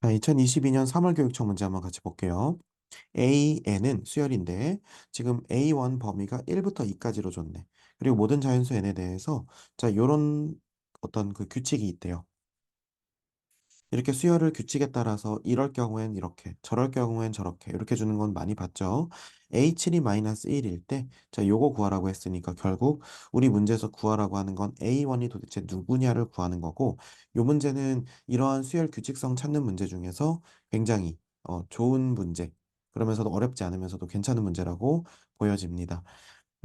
자, 2022년 3월 교육청 문제 한번 같이 볼게요. AN은 수열인데 지금 A1 범위가 1부터 2까지로 줬네. 그리고 모든 자연수 N에 대해서 자, 요런 어떤 그 규칙이 있대요. 이렇게 수열을 규칙에 따라서 이럴 경우엔 이렇게, 저럴 경우엔 저렇게 이렇게 주는 건 많이 봤죠. A7이-1일 때, 자, 요거 구하라고 했으니까 결국 우리 문제에서 구하라고 하는 건 A1이 도대체 누구냐를 구하는 거고, 요 문제는 이러한 수열 규칙성 찾는 문제 중에서 굉장히 좋은 문제, 그러면서도 어렵지 않으면서도 괜찮은 문제라고 보여집니다.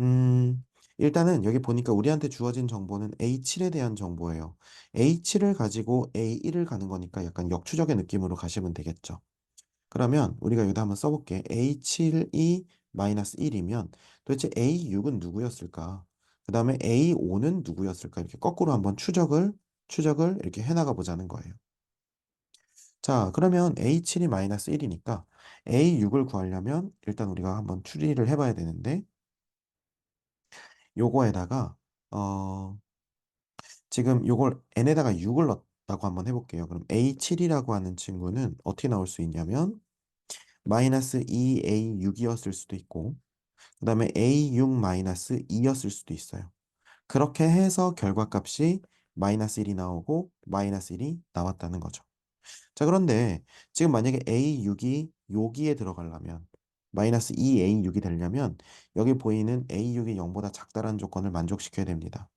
음, 일단은 여기 보니까 우리한테 주어진 정보는 A7에 대한 정보예요. A7을 가지고 A1을 가는 거니까 약간 역추적의 느낌으로 가시면 되겠죠. 그러면 우리가 여기다 한번 써볼게. A7이 마이너스 1이면 도대체 A6은 누구였을까? 그 다음에 A5는 누구였을까? 이렇게 거꾸로 한번 추적을 이렇게 해나가 보자는 거예요. 자, 그러면 A7이 마이너스 1이니까 A6을 구하려면 일단 우리가 한번 추리를 해봐야 되는데 요거에다가 어 지금 요걸 n에다가 6을 넣었다고 한번 해볼게요. 그럼 A7이라고 하는 친구는 어떻게 나올 수 있냐면 마이너스 2A6이었을 수도 있고 그 다음에 A6 마이너스 2였을 수도 있어요. 그렇게 해서 결과값이 마이너스 1이 나오고 마이너스 1이 나왔다는 거죠. 자, 그런데 지금 만약에 A6이 여기에 들어가려면 마이너스 2A6이 되려면 여기 보이는 A6이 0보다 작다는 조건을 만족시켜야 됩니다.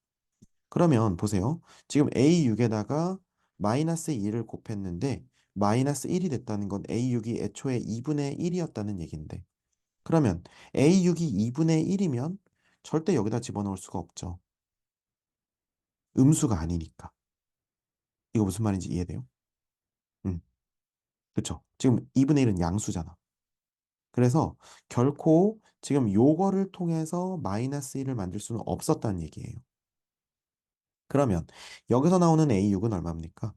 그러면 보세요. 지금 A6에다가 마이너스 2를 곱했는데 마이너스 1이 됐다는 건 A6이 애초에 2분의 1이었다는 얘기인데 그러면 A6이 2분의 1이면 절대 여기다 집어넣을 수가 없죠. 음수가 아니니까. 이거 무슨 말인지 이해돼요? 음, 그쵸. 지금 2분의 1은 양수잖아. 그래서 결코 지금 요거를 통해서 마이너스 1을 만들 수는 없었다는 얘기예요. 그러면 여기서 나오는 A6은 얼마입니까?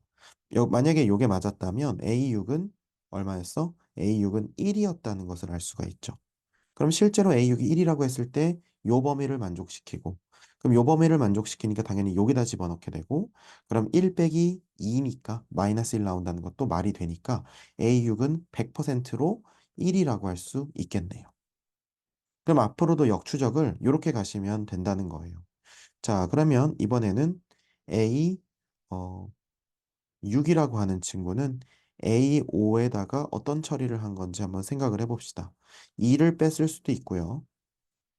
만약에 요게 맞았다면 A6은 얼마였어? A6은 1이었다는 것을 알 수가 있죠. 그럼 실제로 A6이 1이라고 했을 때 요 범위를 만족시키고 그럼 요 범위를 만족시키니까 당연히 여기다 집어넣게 되고 그럼 1 빼기 2니까 마이너스 1 나온다는 것도 말이 되니까 A6은 100%로 1이라고 할 수 있겠네요. 그럼 앞으로도 역추적을 이렇게 가시면 된다는 거예요. 자, 그러면 이번에는 A 어, 6이라고 하는 친구는 A5에다가 어떤 처리를 한 건지 한번 생각을 해봅시다. 2를 뺐을 수도 있고요.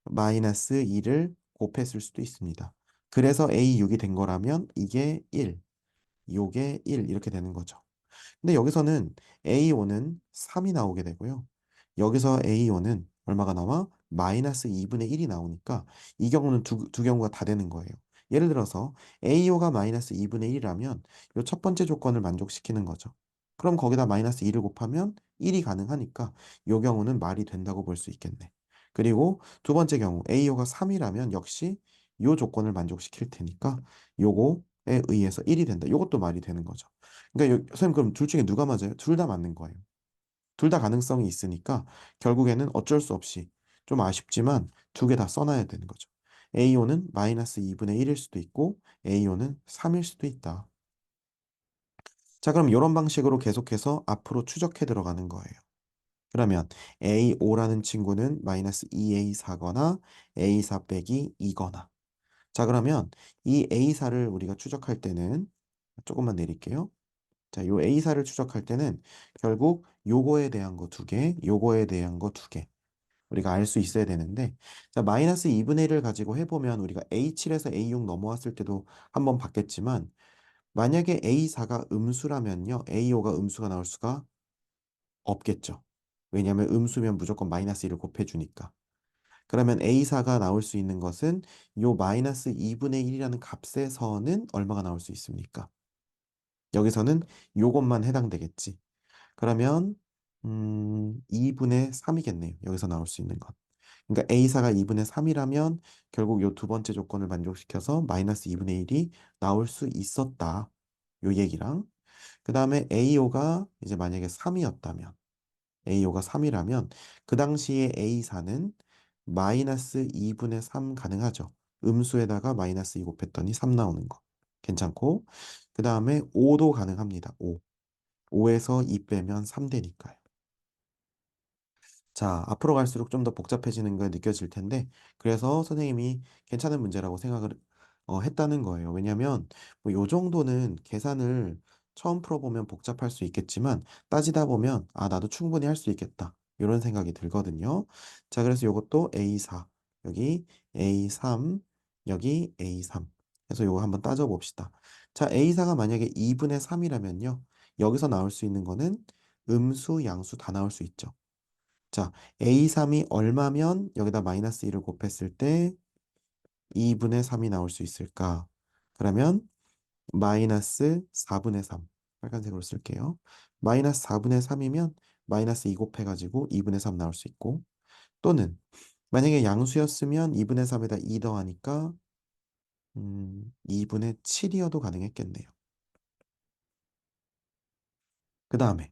마이너스 2를 곱했을 수도 있습니다. 그래서 A6이 된 거라면 이게 1, 요게 1 이렇게 되는 거죠. 근데 여기서는 A5는 3이 나오게 되고요. 여기서 A5는 얼마가 나와? 마이너스 2분의 1이 나오니까 이 경우는 두 경우가 다 되는 거예요. 예를 들어서 A5가 마이너스 2분의 1이라면 이 첫 번째 조건을 만족시키는 거죠. 그럼 거기다 마이너스 2를 곱하면 1이 가능하니까 이 경우는 말이 된다고 볼 수 있겠네. 그리고 두 번째 경우 A5가 3이라면 역시 이 조건을 만족시킬 테니까 요거에 의해서 1이 된다. 요것도 말이 되는 거죠. 그러니까 선생님 그럼 둘 중에 누가 맞아요? 둘 다 맞는 거예요. 둘 다 가능성이 있으니까 결국에는 어쩔 수 없이 좀 아쉽지만 두 개 다 써놔야 되는 거죠. AO는 마이너스 2분의 1일 수도 있고 AO는 3일 수도 있다. 자, 그럼 이런 방식으로 계속해서 앞으로 추적해 들어가는 거예요. 그러면 A5라는 친구는 마이너스 2A4거나 A4 빼기 2거나 자, 그러면 이 A4를 우리가 추적할 때는 조금만 내릴게요. 자, 요 A사를 추적할 때는 결국 요거에 대한 거 두 개, 요거에 대한 거 두 개. 우리가 알 수 있어야 되는데, 자, 마이너스 2분의 1을 가지고 해보면 우리가 A7에서 A6 넘어왔을 때도 한번 봤겠지만, 만약에 A4가 음수라면요, A5가 음수가 나올 수가 없겠죠. 왜냐하면 음수면 무조건 마이너스 1을 곱해주니까. 그러면 A4가 나올 수 있는 것은 요 마이너스 2분의 1이라는 값에서는 얼마가 나올 수 있습니까? 여기서는 요것만 해당되겠지. 그러면 2분의 3이겠네요. 여기서 나올 수 있는 건. 그러니까 A사가 2분의 3이라면 결국 요 두 번째 조건을 만족시켜서 마이너스 2분의 1이 나올 수 있었다. 요 얘기랑 그 다음에 AO가 이제 만약에 3이었다면 AO가 3이라면 그 당시에 A사는 마이너스 2분의 3 가능하죠. 음수에다가 마이너스 2 곱했더니 3 나오는 거. 괜찮고 그 다음에 5도 가능합니다. 5. 5에서 2 빼면 3 되니까요. 자, 앞으로 갈수록 좀 더 복잡해지는 거 느껴질 텐데, 그래서 선생님이 괜찮은 문제라고 생각을 했다는 거예요. 왜냐면 뭐 요 정도는 계산을 처음 풀어보면 복잡할 수 있겠지만 따지다 보면 아, 나도 충분히 할 수 있겠다. 이런 생각이 들거든요. 자, 그래서 요것도 A4, 여기 A3, 여기 A3. 그래서 요거 한번 따져봅시다. 자, A4가 만약에 2분의 3이라면요. 여기서 나올 수 있는 거는 음수, 양수 다 나올 수 있죠. 자, A3이 얼마면 여기다 마이너스 1을 곱했을 때 2분의 3이 나올 수 있을까? 그러면 마이너스 4분의 3. 빨간색으로 쓸게요. 마이너스 4분의 3이면 마이너스 2 곱해가지고 2분의 3 나올 수 있고, 또는 만약에 양수였으면 2분의 3에다 2 더하니까 2분의 7이어도 가능했겠네요. 그 다음에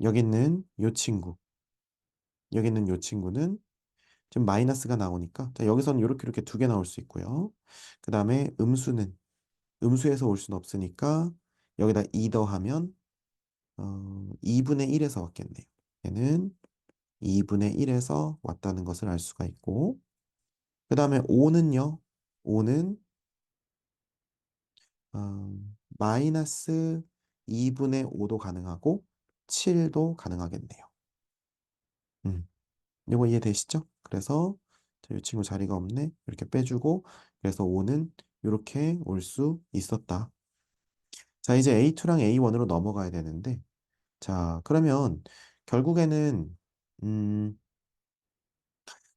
여기 있는 요 친구, 여기 있는 요 친구는 지금 마이너스가 나오니까 자, 여기서는 이렇게 이렇게 두 개 나올 수 있고요. 그 다음에 음수는 음수에서 올 수는 없으니까 여기다 2 더하면 2분의 1에서 왔겠네요. 얘는 2분의 1에서 왔다는 것을 알 수가 있고, 그 다음에 5는요. 5는 마이너스 2분의 5도 가능하고 7도 가능하겠네요. 이거 이해되시죠? 그래서 이 친구 자리가 없네. 이렇게 빼주고 그래서 5는 이렇게 올 수 있었다. 자, 이제 A2랑 A1으로 넘어가야 되는데 자, 그러면 결국에는 음,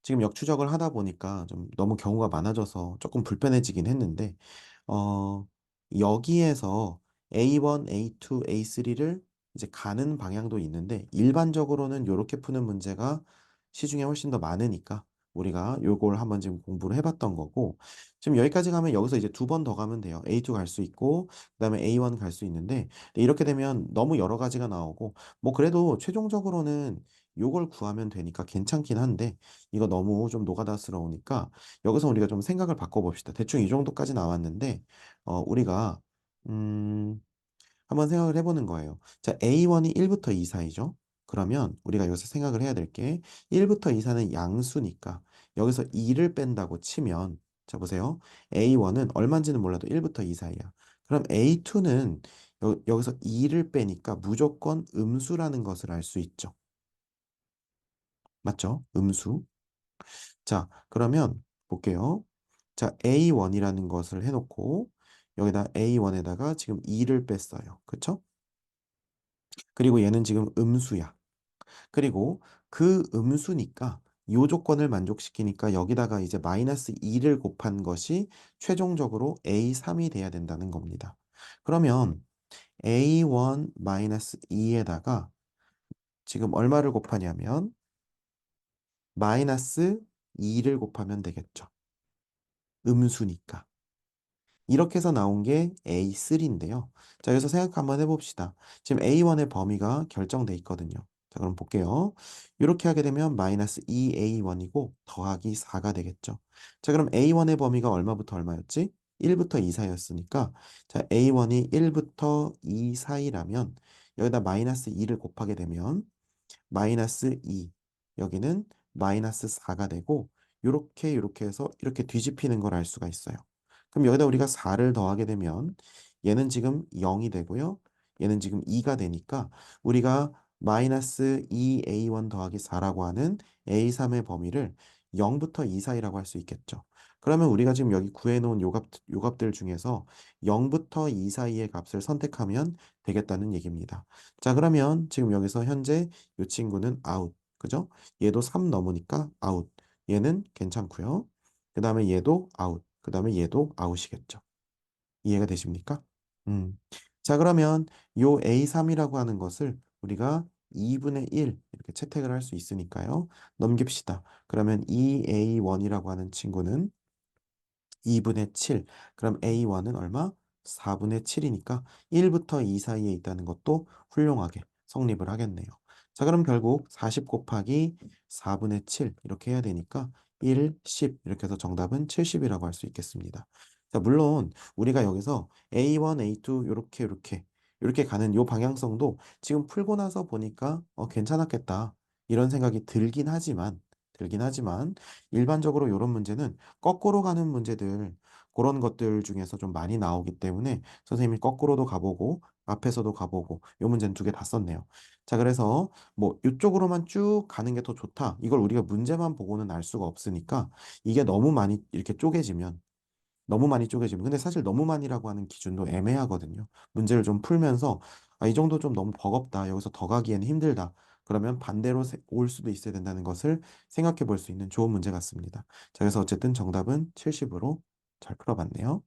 지금 역추적을 하다 보니까 좀 너무 경우가 많아져서 조금 불편해지긴 했는데 어, 여기에서 A1, A2, A3를 이제 가는 방향도 있는데 일반적으로는 이렇게 푸는 문제가 시중에 훨씬 더 많으니까 우리가 요걸 한번 지금 공부를 해봤던 거고 지금 여기까지 가면 여기서 이제 두 번 더 가면 돼요. A2 갈 수 있고 그다음에 A1 갈 수 있는데 이렇게 되면 너무 여러 가지가 나오고 뭐 그래도 최종적으로는 요걸 구하면 되니까 괜찮긴 한데 이거 너무 좀 노가다스러우니까 여기서 우리가 좀 생각을 바꿔봅시다. 대충 이 정도까지 나왔는데 우리가 음, 한번 생각을 해보는 거예요. 자, A1이 1부터 2 사이죠. 그러면 우리가 여기서 생각을 해야 될 게 1부터 2 사는 양수니까 여기서 2를 뺀다고 치면 자, 보세요. A1은 얼마인지는 몰라도 1부터 2 사이야. 그럼 A2는 여기서 2를 빼니까 무조건 음수라는 것을 알 수 있죠. 맞죠? 음수. 자, 그러면 볼게요. 자, A1이라는 것을 해놓고 여기다 A1에다가 지금 2를 뺐어요. 그쵸? 그리고 얘는 지금 음수야. 그리고 그 음수니까 요 조건을 만족시키니까 여기다가 이제 마이너스 2를 곱한 것이 최종적으로 A3이 돼야 된다는 겁니다. 그러면 A1 마이너스 2에다가 지금 얼마를 곱하냐면 마이너스 2를 곱하면 되겠죠. 음수니까. 이렇게 해서 나온 게 A3인데요. 자, 여기서 생각 한번 해봅시다. 지금 A1의 범위가 결정돼 있거든요. 자, 그럼 볼게요. 이렇게 하게 되면 마이너스 2A1이고 더하기 4가 되겠죠. 자, 그럼 A1의 범위가 얼마부터 얼마였지? 1부터 2 사이였으니까 자, A1이 1부터 2 사이라면 여기다 마이너스 2를 곱하게 되면 마이너스 2 여기는 마이너스 4가 되고 요렇게 해서 이렇게 뒤집히는 걸 알 수가 있어요. 그럼 여기다 우리가 4를 더하게 되면 얘는 지금 0이 되고요. 얘는 지금 2가 되니까 우리가 마이너스 2A1 더하기 4라고 하는 A3의 범위를 0부터 2 사이라고 할 수 있겠죠. 그러면 우리가 지금 여기 구해놓은 요 값들 중에서 0부터 2 사이의 값을 선택하면 되겠다는 얘기입니다. 자, 그러면 지금 여기서 현재 이 친구는 아웃. 그죠? 얘도 3 넘으니까 아웃. 얘는 괜찮고요. 그 다음에 얘도 아웃. 그 다음에 얘도 아웃이겠죠. 이해가 되십니까? 음. 자, 그러면 요 A3이라고 하는 것을 우리가 2분의 1 이렇게 채택을 할 수 있으니까요. 넘깁시다. 그러면 2A1이라고 하는 친구는 2분의 7. 그럼 A1은 얼마? 4분의 7이니까 1부터 2 사이에 있다는 것도 훌륭하게 성립을 하겠네요. 자, 그럼 결국 40 곱하기 4분의 7 이렇게 해야 되니까 1, 10 이렇게 해서 정답은 70이라고 할 수 있겠습니다. 자, 물론 우리가 여기서 A1, A2 이렇게 이렇게 가는 요 방향성도 지금 풀고 나서 보니까 괜찮았겠다. 이런 생각이 들긴 하지만 일반적으로 요런 문제는 거꾸로 가는 문제들 그런 것들 중에서 좀 많이 나오기 때문에 선생님이 거꾸로도 가보고 앞에서도 가보고 요 문제는 두 개 다 썼네요. 자, 그래서 뭐 이쪽으로만 쭉 가는 게 더 좋다. 이걸 우리가 문제만 보고는 알 수가 없으니까 이게 너무 많이 쪼개지면 근데 사실 너무 많이라고 하는 기준도 애매하거든요. 문제를 좀 풀면서 이 정도 좀 너무 버겁다. 여기서 더 가기에는 힘들다. 그러면 반대로 올 수도 있어야 된다는 것을 생각해 볼 수 있는 좋은 문제 같습니다. 자, 그래서 어쨌든 정답은 70으로 잘 풀어봤네요.